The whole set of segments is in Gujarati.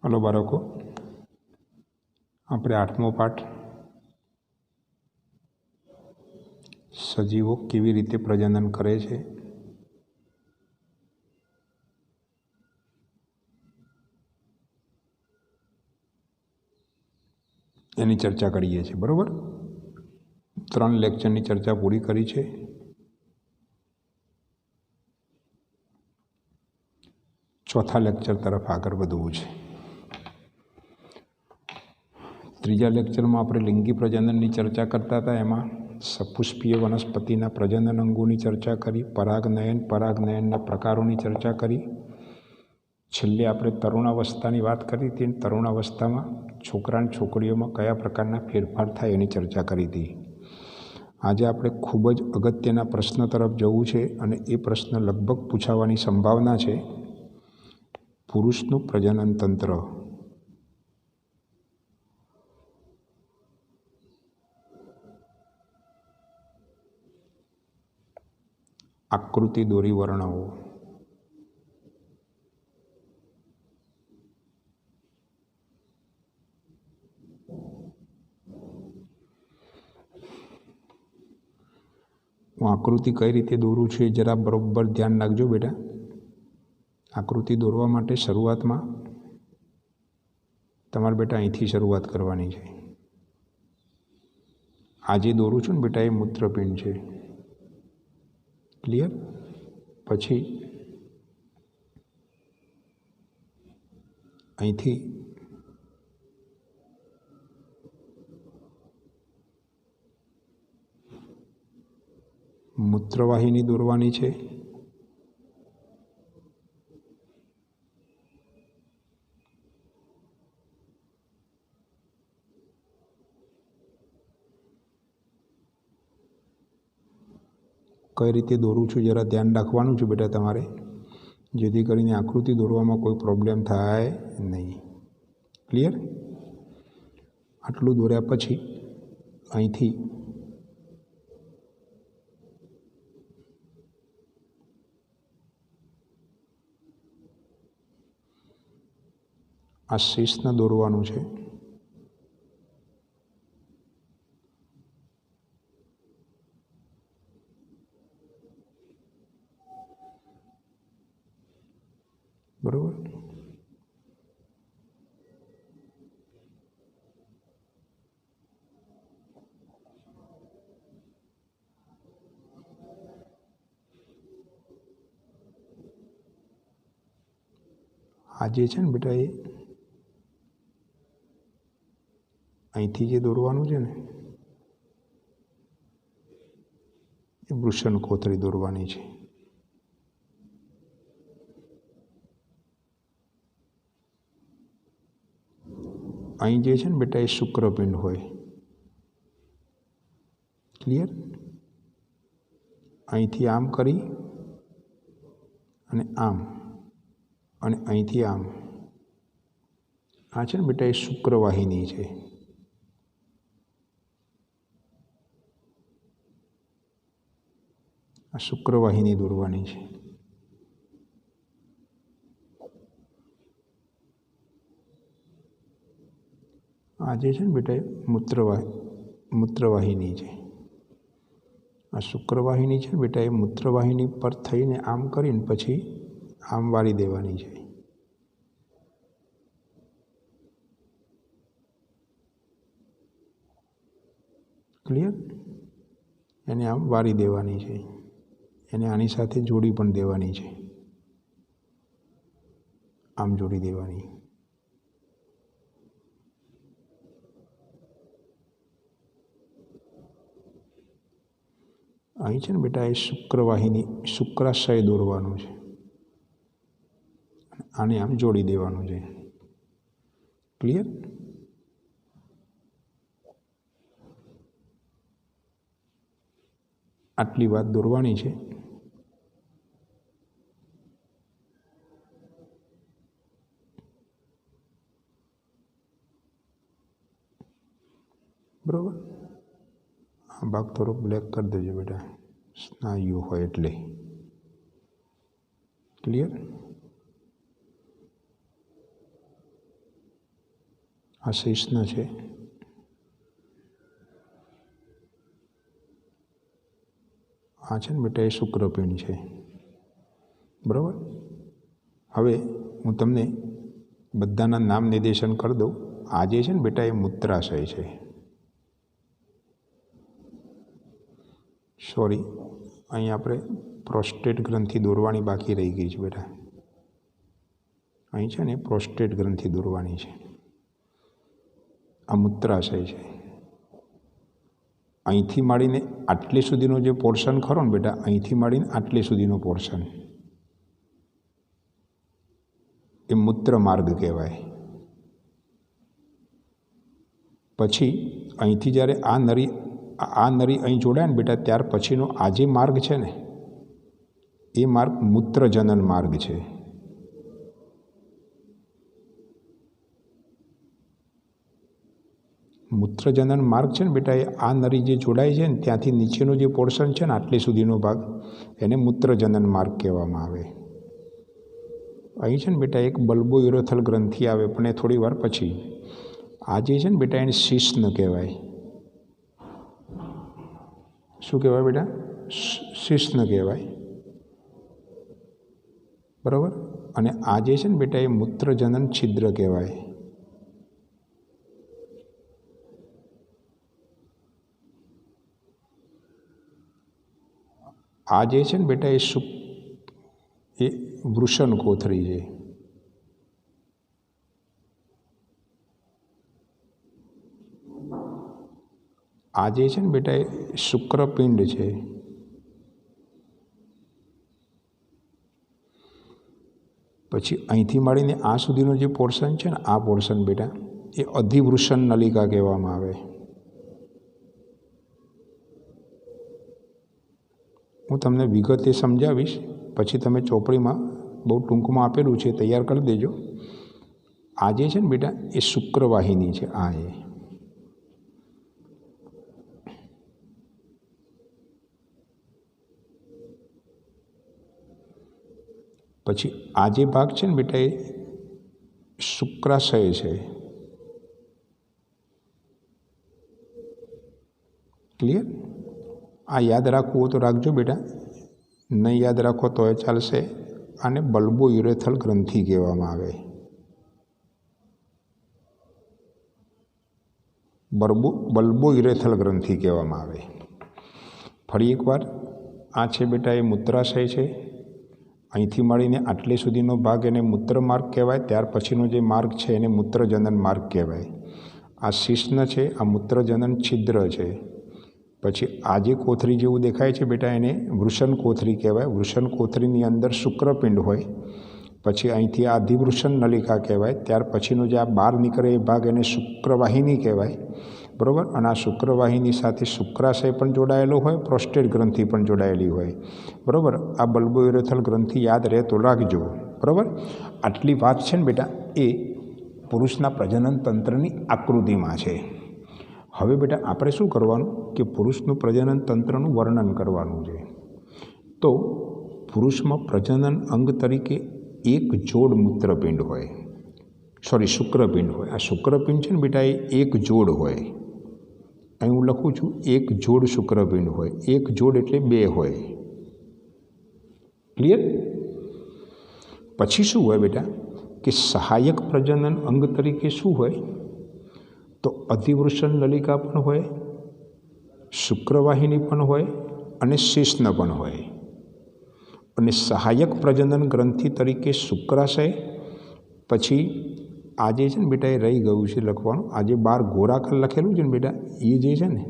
હલો બાળકો, આપણે 8મો પાઠ સજીવો કેવી રીતે પ્રજનન કરે છે એની ચર્ચા કરીએ છીએ. બરાબર, 3 લેક્ચરની ચર્ચા પૂરી કરી છે. ચોથા લેક્ચર તરફ આગળ વધવું છે. ત્રીજા લેક્ચરમાં આપણે લિંગી પ્રજનનની ચર્ચા કરતા હતા. એમાં સપુષ્પીય વનસ્પતિના પ્રજનન અંગોની ચર્ચા કરી, પરાગનયનના પ્રકારોની ચર્ચા કરી. છેલ્લે આપણે તરુણાવસ્થાની વાત કરી હતી. તરુણાવસ્થામાં છોકરા અને છોકરીઓમાં કયા પ્રકારના ફેરફાર થાય એની ચર્ચા કરી હતી. આજે આપણે ખૂબ જ અગત્યના પ્રશ્ન તરફ જવું છે અને એ પ્રશ્ન લગભગ પૂછાવાની સંભાવના છે. પુરુષનું પ્રજનન તંત્ર. આકૃતિ દોરી વર્ણવો. હું આકૃતિ કઈ રીતે દોરું છું એ જરા બરોબર ધ્યાન રાખજો બેટા. આકૃતિ દોરવા માટે શરૂઆતમાં તમારે બેટા અહીંથી શરૂઆત કરવાની છે. આજે દોરું છું ને બેટા એ મૂત્રપિંડ છે. ક્લિયર? પછી અહીંથી મૂત્રવાહિની દોરવાની છે. કઈ રીતે દોરું છું જરા ધ્યાન રાખવાનું છે બેટા તમારે, જેથી કરીને આકૃતિ દોરવામાં કોઈ પ્રોબ્લેમ થાય નહીં. ક્લિયર? આટલું દોર્યા પછી અહીંથી આ શીર્ષને દોરવાનું છે. બરોબર? આ જે છે ને બેટા એ અહીંથી જે દોરવાનું છે ને એ વૃષણ કોથળી દોરવાની છે. અહીં જે છે ને બેટા એ શુક્રપિંડ હોય. ક્લિયર? અહીંથી આમ કરી અને આમ અને અહીંથી આમ. આ છે ને બેટા એ શુક્રવાહિની છે. આ શુક્રવાહિની દોરવાની છે. આ જે છે ને બેટા એ મૂત્રવાહિની છે. આ શુક્રવાહિની છે બેટા એ મૂત્રવાહિની પર થઈને આમ કરીને પછી આમ વાળી દેવાની છે. ક્લિયર? એને આમ વાળી દેવાની છે. એને આની સાથે જોડી પણ દેવાની છે. આમ જોડી દેવાની. અહીં છે ને બેટા એ શુક્રવાહિની શુક્રાશય દોરવાનું છે. આને આમ જોડી દેવાનું છે. ક્લિયર? આટલી વાત દોરવાની છે. બરોબર? આ ભાગ થોડો બ્લેક કરી દેજો બેટા, સ્નાયુ હોય એટલે. ક્લિયર? આ શિશ્ન છે, આ છે ને બેટા એ શુક્રપિંડ છે, બરાબર. હવે હું તમને બધાના નામ નિર્દેશન કરી દઉં. આ જે છે ને બેટા એ મૂત્રાશય છે. સોરી, અહીં આપણે પ્રોસ્ટેટ ગ્રંથિ દોરવાની બાકી રહી ગઈ છે બેટા. અહીં છે ને પ્રોસ્ટેટ ગ્રંથિ દોરવાની છે. આ મૂત્રાશય છે. અહીંથી માંડીને આટલે સુધીનો જે પોર્શન ખરો ને બેટા, અહીંથી માંડીને આટલે સુધીનો પોર્શન એ મૂત્ર માર્ગ કહેવાય. પછી અહીંથી જ્યારે આ નરી અહીં જોડાય ને બેટા, ત્યાર પછીનો આ જે માર્ગ છે ને એ માર્ગ મૂત્રજનન માર્ગ છે. મૂત્રજનન માર્ગ છે ને બેટા એ આ નરી જે જોડાય છે ને ત્યાંથી નીચેનો જે પોર્શન છે ને આટલે સુધીનો ભાગ એને મૂત્રજનન માર્ગ કહેવામાં આવે. અહીં છે ને બેટા એક બલ્બોયુરેથલ ગ્રંથિ આવે, પણ એ થોડી વાર પછી. આ જે છે ને બેટા એને શિશ્ન કહેવાય. શું કહેવાય બેટા? શિશ્ન કહેવાય, બરાબર. અને આ જે છે ને બેટા એ મૂત્રજનન છિદ્ર કહેવાય. આ જે છે ને બેટા એ વૃષણ કોથળી છે. આ જે છે ને બેટા એ શુક્રપિંડ છે. પછી અહીંથી માંડીને આ સુધીનો જે પોર્શન છે ને આ પોર્શન બેટા એ અધિવૃષણ નલિકા કહેવામાં આવે. હું તમને વિગતે સમજાવીશ, પછી તમે ચોપડીમાં બહુ ટૂંકમાં આપેલું છે, તૈયાર કરી દેજો. આ જે છે ને બેટા એ શુક્રવાહિની છે. આ એ પછી આ જે ભાગ છે ને બેટા એ શુક્રાશય છે. ક્લિયર? આ યાદ રાખવું હોય તો રાખજો બેટા, નહીં યાદ રાખો તો એ ચાલશે. આને બલ્બોયુરેથલ ગ્રંથિ કહેવામાં આવે. બલ્બોયુરેથલ ગ્રંથિ કહેવામાં આવે. ફરી એકવાર, આ છે બેટા એ મૂત્રાશય છે. અહીંથી મળીને આટલે સુધીનો ભાગ એને મૂત્ર માર્ગ કહેવાય. ત્યાર પછીનો જે માર્ગ છે એને મૂત્રજનન માર્ગ કહેવાય. આ શિશ્ન છે, આ મૂત્રજનન છિદ્ર છે. પછી આ જે કોથળી જેવું દેખાય છે બેટા એને વૃષણ કોથળી કહેવાય. વૃષણ કોથળીની અંદર શુક્રપિંડ હોય. પછી અહીંથી આ અધિવૃષણ નલિકા કહેવાય. ત્યાર પછીનો જે આ બહાર નીકળે એ ભાગ એને શુક્રવાહિની કહેવાય, બરાબર. અને આ શુક્રવાહિની સાથે શુક્રાશય પણ જોડાયેલો હોય, પ્રોસ્ટેટ ગ્રંથિ પણ જોડાયેલી હોય, બરાબર. આ બલ્બોયુરેથલ ગ્રંથિ યાદ રહે તો રાખજો, બરાબર. આટલી વાત છે ને બેટા એ પુરુષના પ્રજનન તંત્રની આકૃતિમાં છે. હવે બેટા આપણે શું કરવાનું કે પુરુષનું પ્રજનન તંત્રનું વર્ણન કરવાનું છે. તો પુરુષમાં પ્રજનન અંગ તરીકે એક જોડ મૂત્રપિંડ હોય, શુક્રપિંડ હોય. આ શુક્રપિંડ છે ને બેટા એ એક જોડ હોય. અહીં હું લખું છું એક જોડ શુક્રપિંડ હોય. એક જોડ એટલે 2 હોય. ક્લિયર? પછી શું હોય બેટા કે સહાયક પ્રજનન અંગ તરીકે શું હોય તો અધિવૃષણ નલિકા પણ હોય, શુક્રવાહિની પણ હોય અને શિશ્ન પણ હોય. અને સહાયક પ્રજનન ગ્રંથિ તરીકે શુક્રાશય. પછી આ જે છે ને બેટા એ રહી ગયું છે લખવાનું. આ જે 12 ગોળાકાર લખેલું છે ને બેટા એ જે છે ને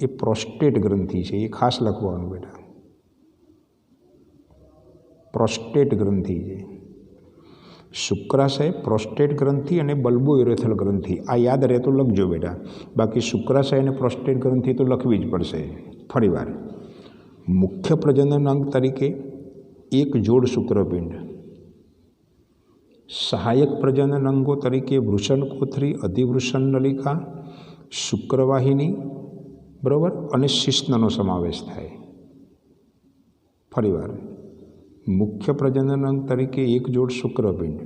એ પ્રોસ્ટેટ ગ્રંથિ છે. એ ખાસ લખવાનું બેટા, પ્રોસ્ટેટ ગ્રંથિ છે. શુક્રાશય, પ્રોસ્ટેટ ગ્રંથિ અને બલ્બોયુરેથલ ગ્રંથિ. આ યાદ રહે તો લખજો બેટા. બાકી શુક્રાશય અને પ્રોસ્ટેટ ગ્રંથિ તો લખવી જ પડશે. ફરીવાર, મુખ્ય પ્રજનન અંગ તરીકે એક જોડ શુક્રપિંડ. સહાયક પ્રજનન અંગો તરીકે વૃષણ કોથળી, અધિવૃષણ નલિકા, શુક્રવાહિની, બરાબર, અને શિશ્નનો સમાવેશ થાય. ફરીવાર, મુખ્ય પ્રજનન અંગ તરીકે એક જોડ શુક્રપિંડ,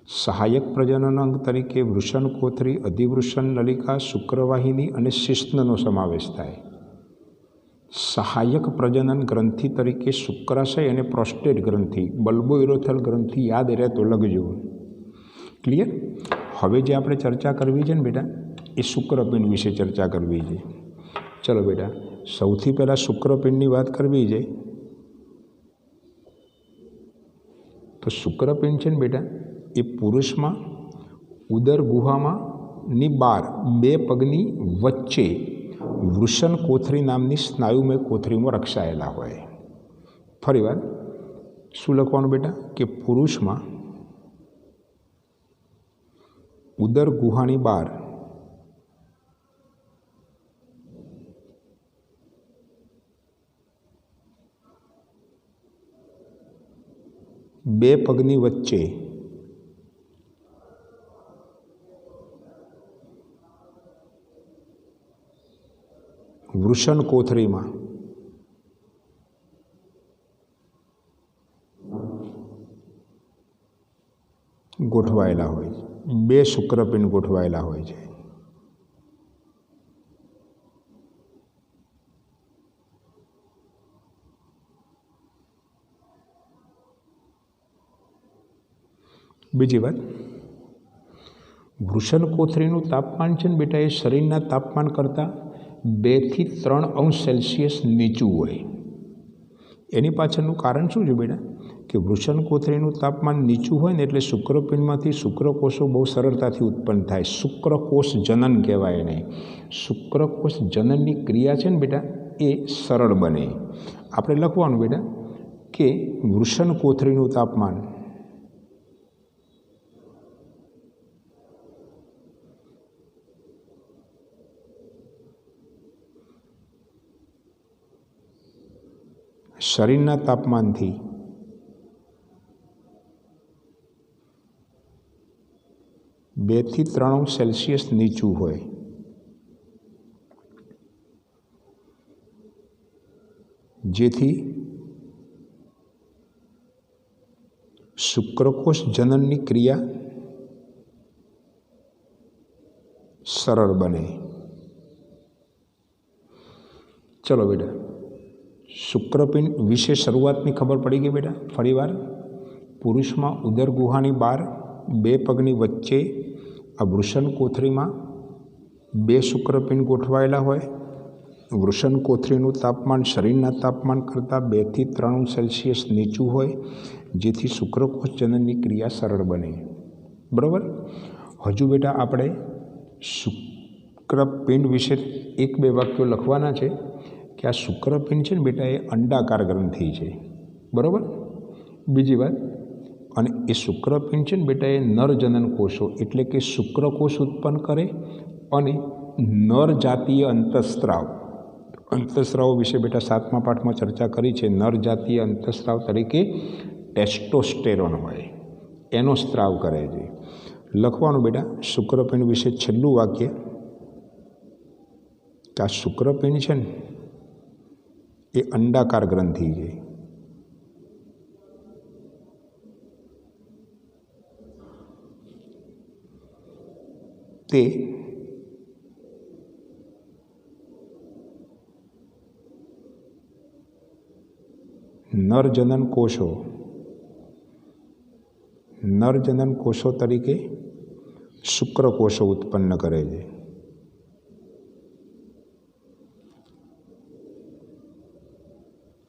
સહાયક પ્રજનન અંગ તરીકે વૃષણ કોથળી, અધિવૃષણ નલિકા, શુક્રવાહિની અને શિશ્નનો સમાવેશ થાય. સહાયક પ્રજનન ગ્રંથિ તરીકે શુક્રાશય અને પ્રોસ્ટેટ ગ્રંથિ, બલ્બોઇરોથેલ ગ્રંથિ યાદ રહે તો લખજો. ક્લિયર? હવે જે આપણે ચર્ચા કરવી છે ને બેટા, એ શુક્રપિંડ વિશે ચર્ચા કરવી છે. ચલો બેટા, સૌથી પહેલાં શુક્રપિંડની વાત કરવી છે. તો શુક્રપિંડ છે ને બેટા, એ પુરુષમાં ઉદર ગુહામાં ની બહાર બે પગની વચ્ચે વૃષણ કોથળી નામની સ્નાયુમય કોથળીમાં રક્ષાયેલા હોય. ફરીવાર શું લખવાનું બેટા? કે પુરુષમાં ઉદર ગુહાની બહાર બે પગની વચ્ચે વૃષણ કોથળીમાં ગોઠવાયેલા હોય છે. બે શુક્રપિંડ ગોઠવાયેલા હોય છે. બીજી વાત, વૃષણ કોથળીનું તાપમાન છે ને બેટા, એ શરીરના તાપમાન કરતાં 2 થી 3 અંશ સેલ્સિયસ નીચું હોય. એની પાછળનું કારણ શું છે બેટા? કે વૃષણ કોથળીનું તાપમાન નીચું હોય ને એટલે શુક્રપિંડમાંથી શુક્રકોષો બહુ સરળતાથી ઉત્પન્ન થાય. શુક્રકોષ જનન કહેવાય એને. શુક્રકોષ જનનની ક્રિયા છે ને બેટા, એ સરળ બને. આપણે લખવાનું બેટા કે વૃષણ કોથળીનું તાપમાન શરીરના તાપમાનથી 2 થી 3 અંશ સેલ્સિયસ નીચું હોય. જેથી શુક્રકોષ જનનની ક્રિયા સરળ બને. ચલો બેટા, શુક્રપિંડ વિશે શરૂઆતની ખબર પડી ગઈ બેટા. ફરીવાર, પુરુષમાં ઉદર ગુહાની બહાર બે પગની વચ્ચે આ વૃષણ કોથળીમાં બે શુક્રપિંડ ગોઠવાયેલા હોય. વૃષણ કોથળીનું તાપમાન શરીરના તાપમાન કરતાં 2 થી 3 અંશ સેલ્સિયસ નીચું હોય, જેથી શુક્રકોષ જનનની ક્રિયા સરળ બને. બરાબર? હજુ બેટા આપણે શુક્રપિંડ વિશે 1-2 વાક્યો લખવાના છે. કે આ શુક્રપિંડ છે ને બેટા, એ અંડાકાર ગ્રંથિ છે. બરાબર? બીજી વાત, અને એ શુક્રપિંડ છે ને બેટા, એ નરજનન કોષો એટલે કે શુક્રકોષ ઉત્પન્ન કરે અને નર જાતીય અંતઃસ્રાવ વિશે બેટા 7મા પાઠમાં ચર્ચા કરી છે. નર જાતીય અંતઃસ્રાવ તરીકે ટેસ્ટોસ્ટેરોન હોય, એનો સ્ત્રાવ કરે છે. લખવાનું બેટા શુક્રપિંડ વિશે છેલ્લું વાક્ય કે આ શુક્રપિંડ છે ને, એ અંડાકાર ગ્રંથિ છે. તે નરજનન કોષો તરીકે શુક્રકોષો ઉત્પન્ન કરે છે.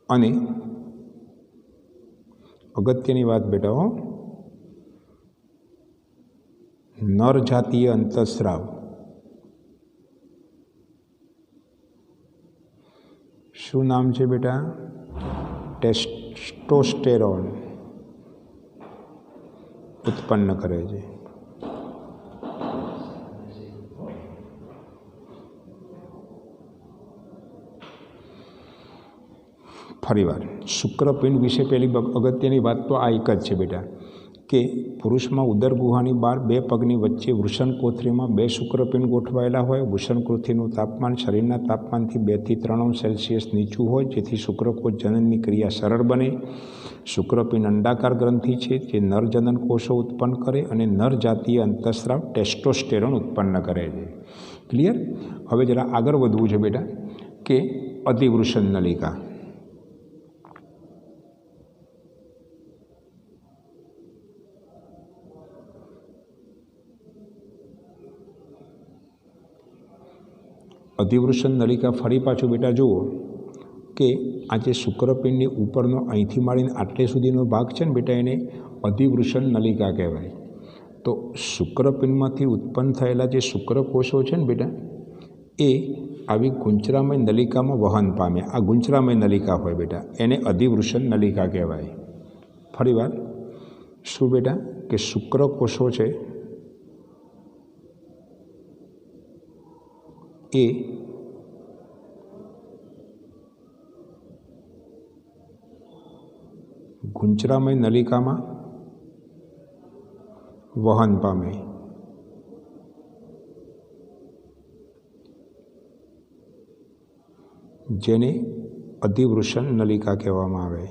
અને અગત્યની વાત બેટા, હો, નર જાતીય અંતઃસ્રાવ શું નામ છે બેટા? ટેસ્ટોસ્ટેરોન ઉત્પન્ન કરે છે. ફરીવાર, શુક્રપિંડ વિશે પહેલી અગત્યની વાત તો આ એક જ છે બેટા કે પુરુષમાં ઉદર ગુહાની બહાર બે પગની વચ્ચે વૃષણકોથળીમાં બે શુક્રપિંડ ગોઠવાયેલા હોય। વૃષણકોથળીનું તાપમાન શરીરના તાપમાનથી 2 થી 3 અંશ સેલ્સિયસ નીચું હોય, જેથી શુક્રકોષ જનનની ક્રિયા સરળ બને। શુક્રપિંડ અંડાકાર ગ્રંથિ છે, જે નરજનન કોષો ઉત્પન્ન કરે અને નરજાતીય અંતઃસ્રાવ ટેસ્ટોસ્ટેરોન ઉત્પન્ન કરે છે। ક્લિયર? હવે જરા આગળ વધવું છે બેટા કે અધિવૃષણ નલિકા। અધિવૃષણ નલિકા ફરી પાછું બેટા જુઓ કે આ જે શુક્રપિંડની ઉપરનો અહીંથી માંડીને આટલે સુધીનો ભાગ છે ને બેટા, એને અધિવૃષણ નલિકા કહેવાય। તો શુક્રપિંડમાંથી ઉત્પન્ન થયેલા જે શુક્રકોષો છે ને બેટા, એ આવી ગુંચરામય નલિકામાં વહન પામે। આ ગુંચરામય નલિકા હોય બેટા, એને અધિવૃષણ નલિકા કહેવાય। ફરીવાર શું બેટા કે શુક્રકોષો છે એ ગુંચરામય નલિકામાં વહન પામે। જેને અધિવૃષણ નલિકા કહેવામાં આવે।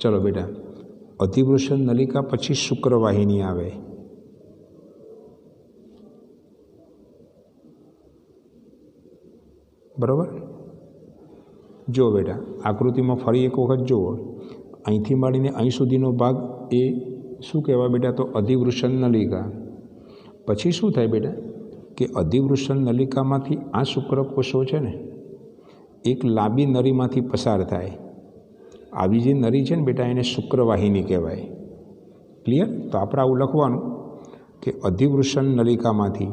ચલો બેટા, અધિવૃષણ નલિકા પછી શુક્રવાહિની આવે। બરાબર? જુઓ બેટા, આકૃતિમાં ફરી એક વખત જુઓ, અહીંથી માંડીને અહીં સુધીનો ભાગ એ શું કહેવાય બેટા? તો અધિવૃષણ નલિકા। પછી શું થાય બેટા કે અધિવૃષણ નલિકામાંથી આ શુક્રકોષો છે ને, એક લાંબી નળીમાંથી પસાર થાય। આવી જે નળી છે ને બેટા, એને શુક્રવાહિની કહેવાય। ક્લિયર? તો આપણે આવું લખવાનું કે અધિવૃષણ નલિકામાંથી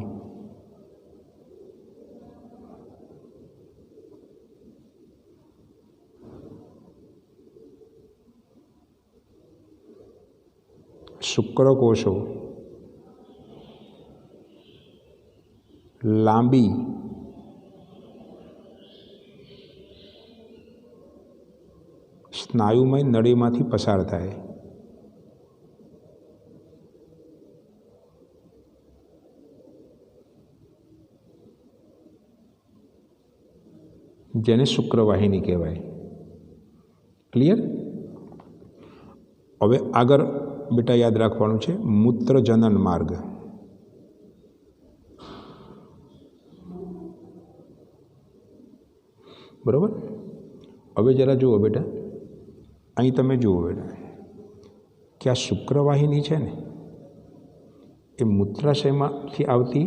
શુક્રકોષો લાંબી સ્નાયુમય નળીમાંથી પસાર થાય। જેને શુક્રવાહિની કહેવાય। ક્લિયર? હવે આગળ બેટા યાદ રાખવાનું છે મૂત્રજનન માર્ગ। બરાબર? હવે જરા જુઓ બેટા, અહીં તમે જુઓ બેટા કે આ શુક્રવાહિની છે ને, એ મૂત્રાશયમાંથી આવતી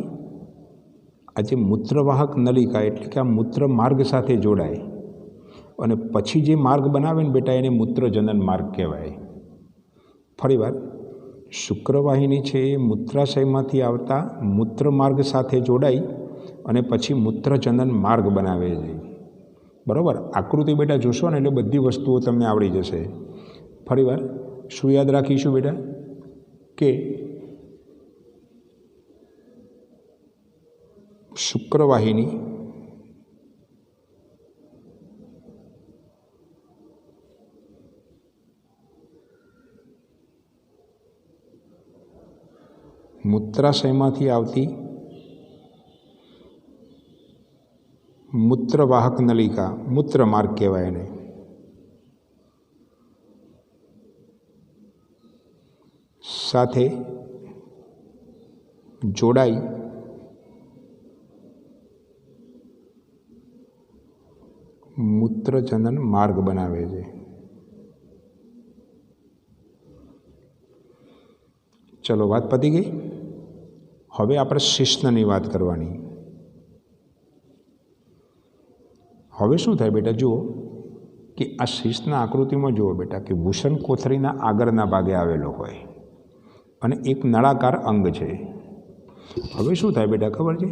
આ જે મૂત્રવાહક નલિકા એટલે કે આ મૂત્ર માર્ગ સાથે જોડાય અને પછી જે માર્ગ બનાવે ને બેટા, એને મૂત્રજનન માર્ગ કહેવાય। ફરીવાર, શુક્રવાહિની છે એ મૂત્રાશયમાંથી આવતા મૂત્ર માર્ગ સાથે જોડાઈ અને પછી મૂત્રજનન માર્ગ બનાવે છે। બરાબર? આકૃતિ બેટા જોશો ને એટલે બધી વસ્તુઓ તમને આવડી જશે। ફરીવાર શું યાદ રાખીશું બેટા કે શુક્રવાહિની મૂત્રાશયમાંથી આવતી મૂત્રવાહક નલિકા, મૂત્ર માર્ગ કહેવાય એને, સાથે જોડાઈ મૂત્રજનન માર્ગ બનાવે છે। ચલો, વાત પતી ગઈ। હવે આપણે શિશ્નની વાત કરવાની। હવે શું થાય બેટા જુઓ કે આ શિશ્નના આકૃતિમાં જુઓ બેટા કે વૃષણકોથળીના આગળના ભાગે આવેલો હોય અને એક નળાકાર અંગ છે। હવે શું થાય બેટા ખબર છે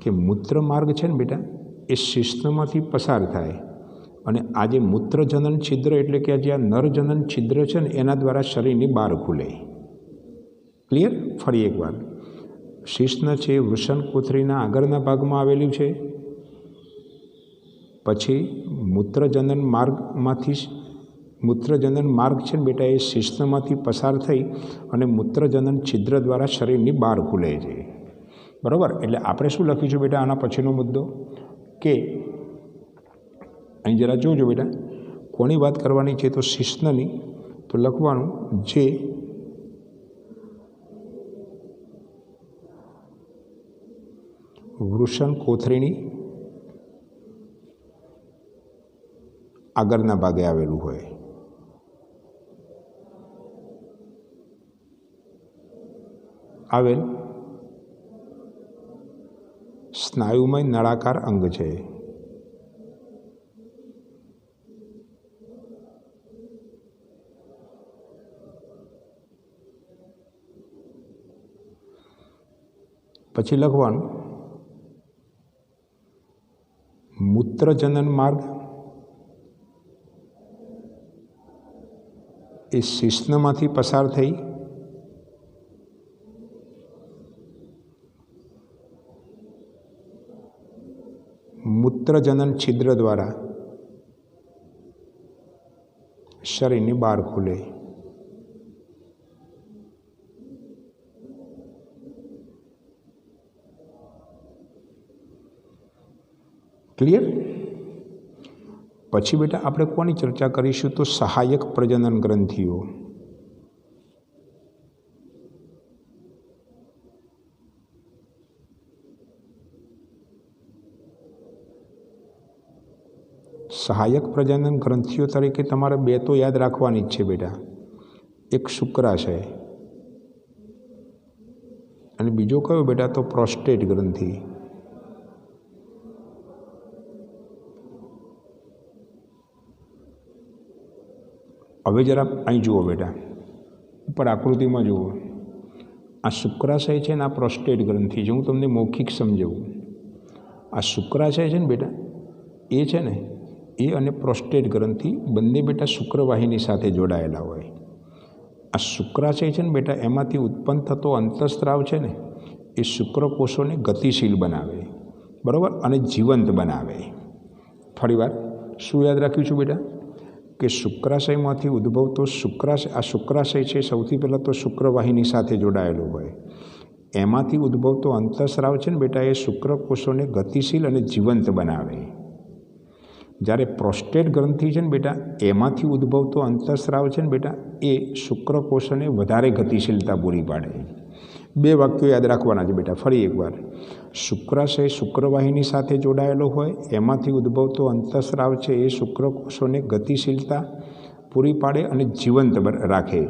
કે મૂત્ર માર્ગ છે ને બેટા, એ શિશ્નમાંથી પસાર થાય અને આ જે મૂત્રજનન છિદ્ર એટલે કે જે આ નરજનન છિદ્ર છે ને, એના દ્વારા શરીરની બહાર ખુલે। ક્લિયર? ફરી એકવાર, શિશ્ન છે વૃષણકોથળીના આગળના ભાગમાં આવેલું છે પછી મૂત્રજનન માર્ગ છે ને બેટા એ શિશ્નમાંથી પસાર થઈ અને મૂત્રજનન છિદ્ર દ્વારા શરીરની બહાર ખુલે છે, બરાબર. એટલે આપણે શું લખીશું બેટા આના પછીનો મુદ્દો કે અહીં જરા જોજો બેટા, કોની વાત કરવાની છે તો શિશ્નની. તો લખવાનું જે વૃષણ કોથળીની આગળના ભાગે આવેલું હોય. આવેલ સ્નાયુમય નળાકાર અંગ છે. પછી લખવાનું મૂત્રજનન માર્ગ એ શિશ્નમાંથી પસાર થઈ મૂત્રજનન છિદ્ર દ્વારા શરીરની બહાર ખુલે. ક્લિયર. પછી બેટા આપણે કોની ચર્ચા કરીશું તો સહાયક પ્રજનન ગ્રંથિઓ. સહાયક પ્રજનન ગ્રંથિઓ તરીકે તમારે બે તો યાદ રાખવાની જ છે બેટા, એક શુક્રાશય અને બીજો કયો બેટા તો પ્રોસ્ટેટ ગ્રંથિ. હવે જરા અહીં જુઓ બેટા, ઉપર આકૃતિમાં જુઓ, આ શુક્રાશય છે ને આ પ્રોસ્ટેટ ગ્રંથિ છે. હું તમને મૌખિક સમજાવું. આ શુક્રાશય છે ને બેટા એ છે ને એ અને પ્રોસ્ટેટ ગ્રંથિ બંને બેટા શુક્રવાહિની સાથે જોડાયેલા હોય. આ શુક્રાશય છે ને બેટા એમાંથી ઉત્પન્ન થતો અંતઃસ્રાવ છે ને એ શુક્રકોષોને ગતિશીલ બનાવે, બરાબર, અને જીવંત બનાવે. ફરીવાર શું યાદ રાખ્યું છું બેટા કે શુક્રાશયમાંથી ઉદ્ભવતો આ શુક્રાશય છે સૌથી પહેલાં તો શુક્રવાહિની સાથે જોડાયેલું હોય. એમાંથી ઉદ્ભવતો અંતઃસ્રાવ છે ને બેટા એ શુક્રકોષોને ગતિશીલ અને જીવંત બનાવે. જ્યારે પ્રોસ્ટેટ ગ્રંથિ છે ને બેટા એમાંથી ઉદ્ભવતો અંતઃસ્રાવ છે ને બેટા એ શુક્રકોષોને વધારે ગતિશીલતા પૂરી પાડે. બે વાક્યો યાદ રાખવાના છે બેટા. ફરી એકવાર, શુક્રાશય શુક્રવાહિની સાથે જોડાયેલો હોય, એમાંથી ઉદ્ભવતો અંતઃસ્રાવ છે એ શુક્રકોષોને ગતિશીલતા પૂરી પાડે અને જીવંત રાખે.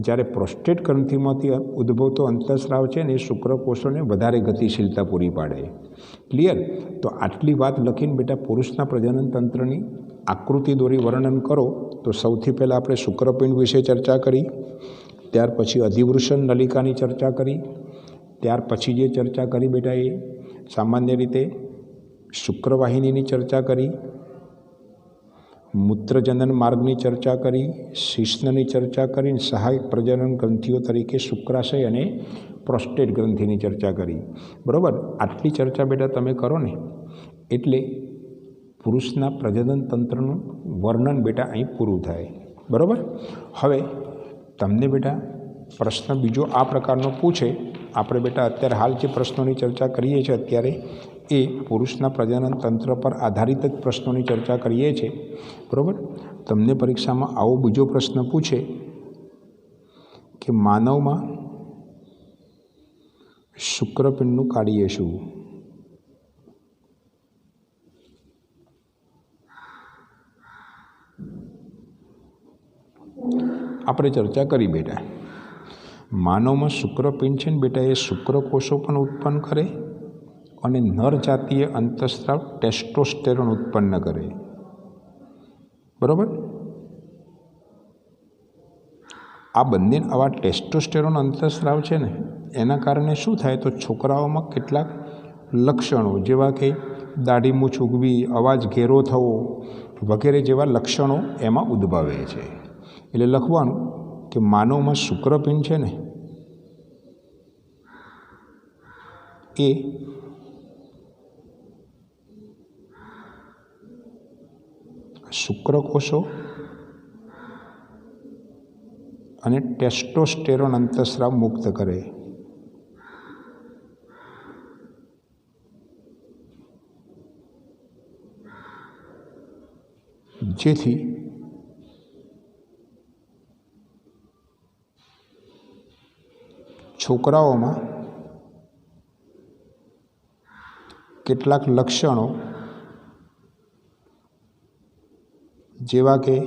જ્યારે પ્રોસ્ટેટ ગ્રંથિમાંથી ઉદ્ભવતો અંતઃસ્રાવ છે ને એ શુક્રકોષોને વધારે ગતિશીલતા પૂરી પાડે. ક્લિયર. તો આટલી વાત લખીને બેટા પુરુષના પ્રજનન તંત્રની આકૃતિ દોરી વર્ણન કરો. તો સૌથી પહેલાં આપણે શુક્રપિંડ વિશે ચર્ચા કરી, ત્યાર પછી અધિવૃષણ નલિકાની ચર્ચા કરી, ત્યાર પછી જે ચર્ચા કરી બેટા એ સામાન્ય રીતે શુક્રવાહિનીની ચર્ચા કરી, મૂત્રજનન માર્ગની ચર્ચા કરી, શિશ્નની ચર્ચા કરી, સહાયક પ્રજનન ગ્રંથિઓ તરીકે શુક્રાશય અને પ્રોસ્ટેટ ગ્રંથિની ચર્ચા કરી. બરાબર. આટલી ચર્ચા બેટા તમે કરો ને એટલે પુરુષના પ્રજનન તંત્રનું વર્ણન બેટા અહીં પૂરું થાય. બરાબર. હવે તમને બેટા પ્રશ્ન બીજો આ પ્રકારનો પૂછે, આપણે બેટા અત્યારે હાલ જે પ્રશ્નોની ચર્ચા કરીએ છીએ અત્યારે એ પુરુષના પ્રજનન તંત્ર પર આધારિત જ પ્રશ્નોની ચર્ચા કરીએ છીએ. બરાબર. તમને પરીક્ષામાં આવો બીજો પ્રશ્ન પૂછે કે માનવમાં શુક્રપિંડનું કાર્ય શું? આપણે ચર્ચા કરી બેટા, માનવમાં શુક્રપિંડ છે ને બેટા એ શુક્રકોષો પણ ઉત્પન્ન કરે અને નર જાતીય અંતઃસ્રાવ ટેસ્ટોસ્ટેરોન ઉત્પન્ન કરે. બરાબર. આ બંને આવા ટેસ્ટોસ્ટેરોન અંતઃસ્રાવ છે ને એના કારણે શું થાય તો છોકરાઓમાં કેટલાક લક્ષણો જેવા કે દાઢી મૂછ ઉગવી, અવાજ ઘેરો થવો વગેરે જેવા લક્ષણો એમાં ઉદ્ભવે છે. એટલે લખવાનું કે માનવમાં શુક્રપિંડ છે ને એ શુક્રકોષો અને ટેસ્ટોસ્ટેરોન અંતઃસ્રાવ મુક્ત કરે, જેથી છોકરાઓમાં કેટલાક લક્ષણો જેવા કે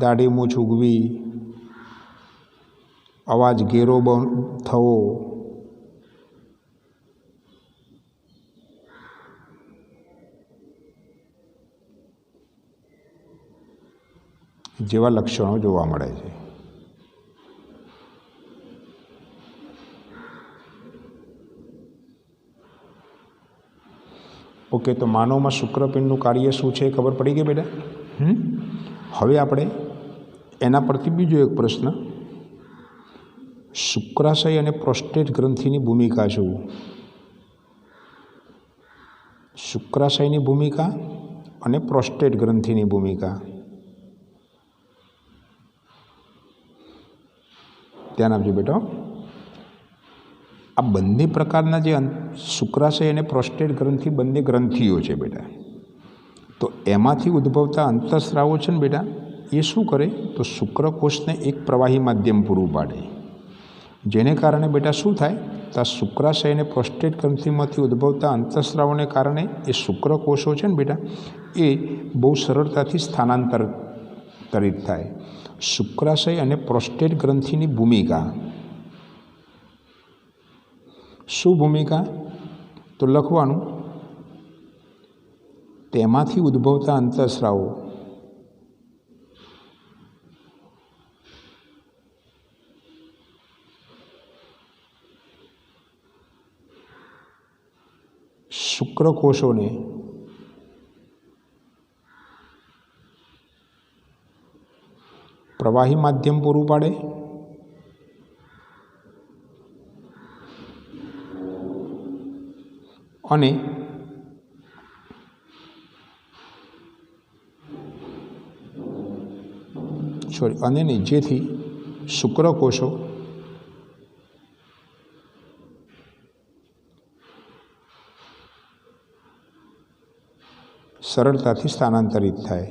દાઢી મૂછ ઉગવી, અવાજ ઘેરો થવો, જેવા લક્ષણો જોવા મળે છે. ઓકે, તો માનવમાં શુક્રપિંડનું કાર્ય શું છે ખબર પડી ગઈ બેટા? હવે આપણે એના પરથી બીજો એક પ્રશ્ન, શુક્રાશય અને પ્રોસ્ટેટ ગ્રંથિની ભૂમિકા શું? શુક્રાશયની ભૂમિકા અને પ્રોસ્ટેટ ગ્રંથિની ભૂમિકા. ધ્યાન આપજો બેટા. આ બંને પ્રકારના જે શુક્રાશય અને પ્રોસ્ટેટ ગ્રંથિ બંને ગ્રંથિઓ છે બેટા. તો એમાંથી ઉદ્ભવતા અંતઃસ્રાવો છે ને બેટા, એ શું કરે તો શુક્રકોષને એક પ્રવાહી માધ્યમ પૂરું પાડે, જેને કારણે બેટા શું થાય તો આ શુક્રાશય અને પ્રોસ્ટેટ ગ્રંથિમાંથી ઉદ્ભવતા અંતઃસ્રાવોને કારણે એ શુક્રકોષો છે ને બેટા એ બહુ સરળતાથી સ્થાનાંતરિત થાય. શુક્રાશય અને પ્રોસ્ટેટ ગ્રંથિની ભૂમિકા શું? ભૂમિકા તો લખવાનું, તેમાંથી ઉદ્ભવતા અંતઃસ્રાવો શુક્રકોષોને પ્રવાહી માધ્યમ પૂરું પાડે અને જેથી શુક્રકોષો સરળતાથી સ્થાનાંતરિત થાય.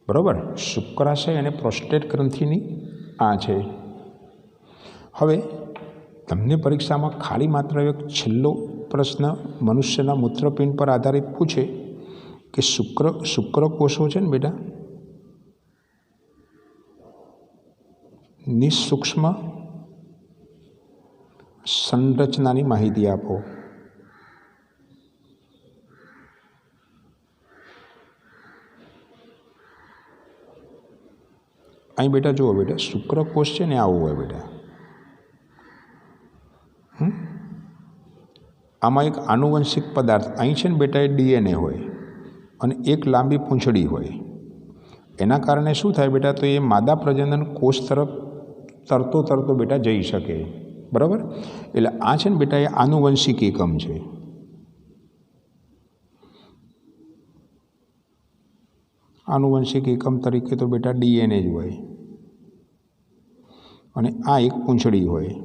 બરાબર, શુક્રાશય અને પ્રોસ્ટેટ ગ્રંથિની આ છે. હવે તમને પરીક્ષામાં ખાલી માત્ર એક છેલ્લો પ્રશ્ન મનુષ્યના મૂત્રપિંડ પર આધારિત પૂછે કે શુક્રકોષો છે ને બેટા નિસૂક્ષ્મ સંરચનાની માહિતી આપો. અહીં બેટા જુઓ બેટા, શુક્રકોષ છે ને આવું હોય બેટા. આમાં એક આનુવંશિક પદાર્થ અહીં છે ને બેટા એ DNA હોય અને એક લાંબી પૂંછડી હોય. એના કારણે શું થાય બેટા તો એ માદા પ્રજનન કોષ તરફ તરતો બેટા જઈ શકે. બરાબર, એટલે આ છે ને બેટા એ આનુવંશિક એકમ છે. આનુવંશિક એકમ તરીકે તો બેટા DNA જ હોય અને આ એક પૂંછડી હોય.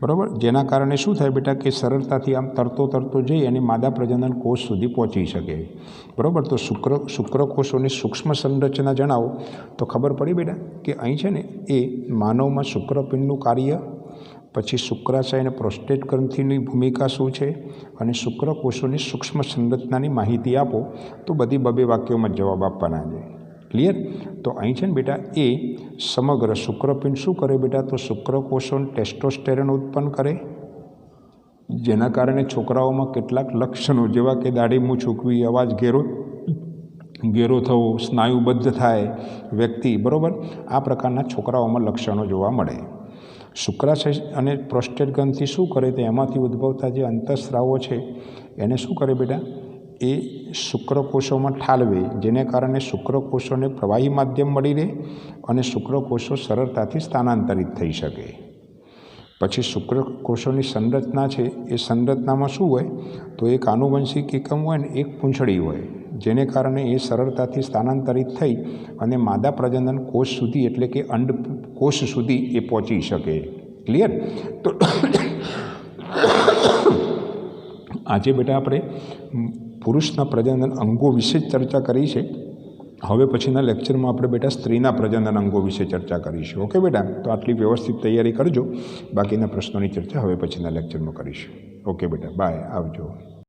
બરાબર, જેના કારણે શું થાય બેટા કે સરળતાથી આમ તરતો જઈ અને માદા પ્રજનન કોષ સુધી પહોંચી શકે. બરાબર, તો શુક્રકોષોની સૂક્ષ્મ સંરચના જણાવો તો ખબર પડી બેટા કે અહીં છે ને એ માનવમાં શુક્રપિંડનું કાર્ય, પછી શુક્રાશય અને પ્રોસ્ટેટ ગ્રંથિની ભૂમિકા શું છે અને શુક્રકોષોની સૂક્ષ્મ સંરચનાની માહિતી આપો તો બધી 2 વાક્યોમાં જવાબ આપવાના છે. ક્લિયર? તો અહીં છે ને બેટા એ સમગ્ર શુક્રપિંડ શું કરે બેટા તો શુક્રકોષોને ટેસ્ટોસ્ટેરોન ઉત્પન્ન કરે, જેના કારણે છોકરાઓમાં કેટલાક લક્ષણો જેવા કે દાઢી મૂછ ઉગવી, અવાજ ઘેરો થવો, સ્નાયુબદ્ધ થાય વ્યક્તિ. બરાબર, આ પ્રકારના છોકરાઓમાં લક્ષણો જોવા મળે. શુક્રાશય અને પ્રોસ્ટેટ ગ્રંથિ શું કરે તો એમાંથી ઉદ્ભવતા જે અંતઃસ્રાવો છે એને શું કરે બેટા એ શુક્રકોષોમાં ઠાલવે, જેને કારણે શુક્રકોષોને પ્રવાહી માધ્યમ મળી રહે અને શુક્રકોષો સરળતાથી સ્થાનાંતરિત થઈ શકે. પછી શુક્રકોષોની સંરચના છે, એ સંરચનામાં શું હોય તો એક આનુવંશિક એકમ હોય ને એક પૂંછડી હોય, જેને કારણે એ સરળતાથી સ્થાનાંતરિત થઈ અને માદા પ્રજનન કોષ સુધી એટલે કે અંડકોષ સુધી એ પહોંચી શકે. ક્લિયર? તો આજે બેટા આપણે પુરુષના પ્રજનન અંગો વિશે જ ચર્ચા કરી છે. હવે પછીના લેક્ચરમાં આપણે બેટા સ્ત્રીના પ્રજનન અંગો વિશે ચર્ચા કરીશું. ઓકે બેટા? તો આટલી વ્યવસ્થિત તૈયારી કરજો. બાકીના પ્રશ્નોની ચર્ચા હવે પછીના લેક્ચરમાં કરીશું. ઓકે બેટા, બાય, આવજો.